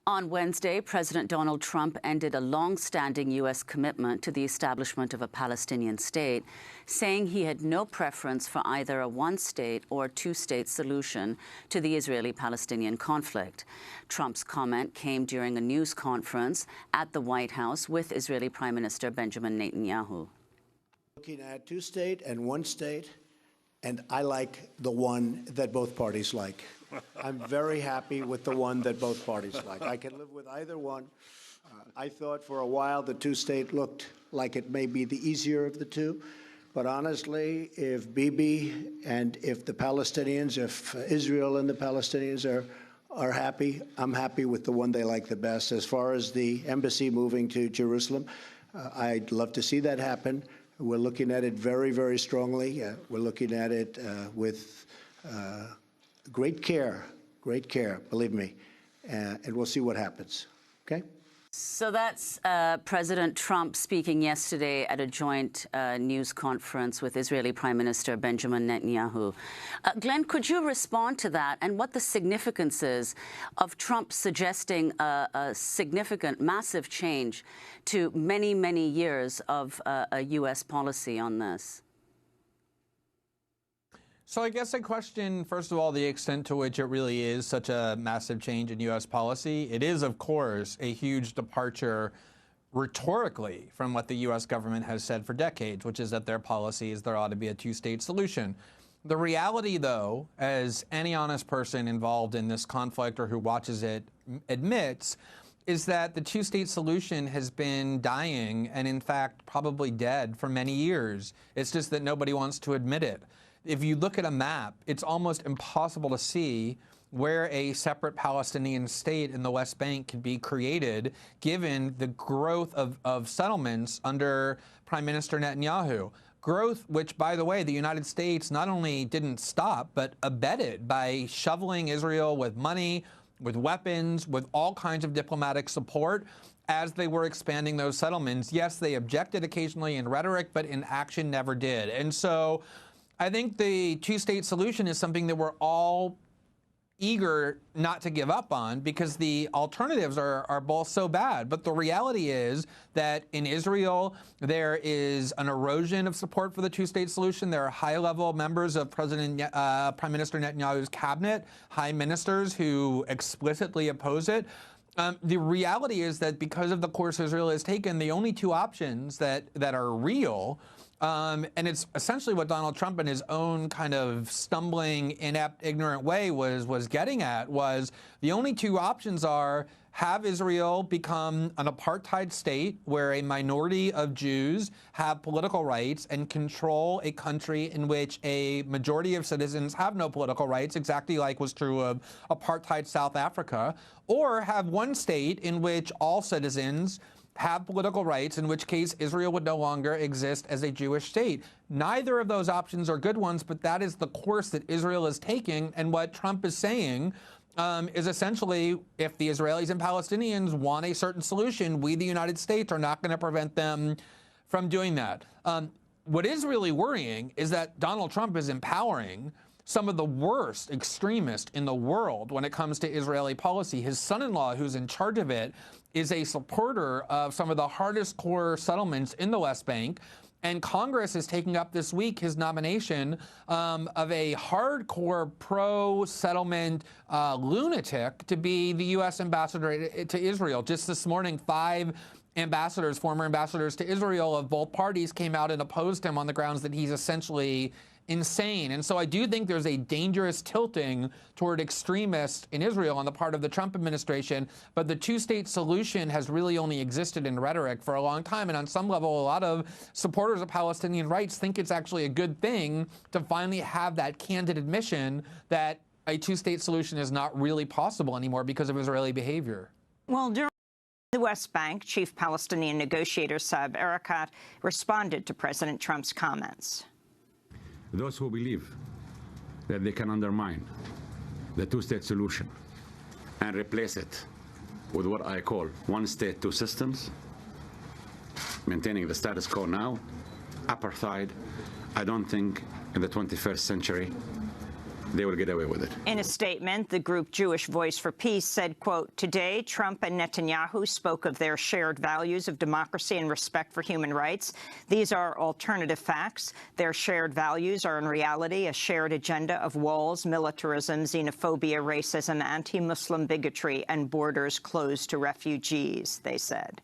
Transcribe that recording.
On Wednesday, President Donald Trump ended a long-standing U.S. commitment to the establishment of a Palestinian state, saying he had no preference for either a one-state or two-state solution to the Israeli-Palestinian conflict. Trump's comment came during a news conference at the White House with Israeli Prime Minister Benjamin Netanyahu. Looking at two-state and one-state, and I like the one that both parties like. I'm very happy with the one that both parties like. I can live with either one. I thought for a while the two-state looked like it may be the easier of the two. But honestly, if Bibi and if the Palestinians, if Israel and the Palestinians are happy, I'm happy with the one they like the best. As far as the embassy moving to Jerusalem, I'd love to see that happen. We're looking at it very, very strongly. We're looking at it with great care, believe me, and we'll see what happens, okay? So that's President Trump speaking yesterday at a joint news conference with Israeli Prime Minister Benjamin Netanyahu. Glenn, could you respond to that and what the significance is of Trump suggesting a significant, massive change to many, many years of a U.S. policy on this? So I guess I question, first of all, the extent to which it really is such a massive change in U.S. policy. It is, of course, a huge departure rhetorically from what the U.S. government has said for decades, which is that their policy is there ought to be a two-state solution. The reality, though, as any honest person involved in this conflict or who watches it admits, is that the two-state solution has been dying and, in fact, probably dead for many years. It's just that nobody wants to admit it. If you look at a map, it's almost impossible to see where a separate Palestinian state in the West Bank could be created, given the growth of settlements under Prime Minister Netanyahu. Growth which, by the way, the United States not only didn't stop, but abetted by shoveling Israel with money, with weapons, with all kinds of diplomatic support as they were expanding those settlements. Yes, they objected occasionally in rhetoric, but in action never did. And so I think the two-state solution is something that we're all eager not to give up on because the alternatives are both so bad. But the reality is that in Israel, there is an erosion of support for the two-state solution. There are high-level members of Prime Minister Netanyahu's cabinet, high ministers who explicitly oppose it. The reality is that because of the course Israel has taken, the only two options that are real, and it's essentially what Donald Trump in his own kind of stumbling, inept, ignorant way was getting at, was the only two options are have Israel become an apartheid state where a minority of Jews have political rights and control a country in which a majority of citizens have no political rights, exactly like was true of apartheid South Africa, or have one state in which all citizens have political rights, in which case Israel would no longer exist as a Jewish state. Neither of those options are good ones, but that is the course that Israel is taking. And what Trump is saying is essentially, if the Israelis and Palestinians want a certain solution, we, the United States, are not going to prevent them from doing that. What is really worrying is that Donald Trump is empowering some of the worst extremists in the world when it comes to Israeli policy. His son-in-law, who's in charge of it, is a supporter of some of the hardest core settlements in the West Bank. And Congress is taking up this week his nomination of a hardcore pro-settlement lunatic to be the U.S. ambassador to Israel. Just this morning, 5 ambassadors, former ambassadors to Israel of both parties, came out and opposed him on the grounds that he's essentially insane. And so I do think there's a dangerous tilting toward extremists in Israel on the part of the Trump administration. But the two-state solution has really only existed in rhetoric for a long time. And on some level, a lot of supporters of Palestinian rights think it's actually a good thing to finally have that candid admission that a two-state solution is not really possible anymore because of Israeli behavior. Well, during the West Bank, Chief Palestinian negotiator Saeb Erekat responded to President Trump's comments. Those who believe that they can undermine the two-state solution and replace it with what I call one state, two systems, maintaining the status quo now, apartheid, I don't think in the 21st century they will get away with it. In a statement, the group Jewish Voice for Peace said, quote, "Today, Trump and Netanyahu spoke of their shared values of democracy and respect for human rights. These are alternative facts. Their shared values are in reality a shared agenda of walls, militarism, xenophobia, racism, anti-Muslim bigotry, and borders closed to refugees," they said.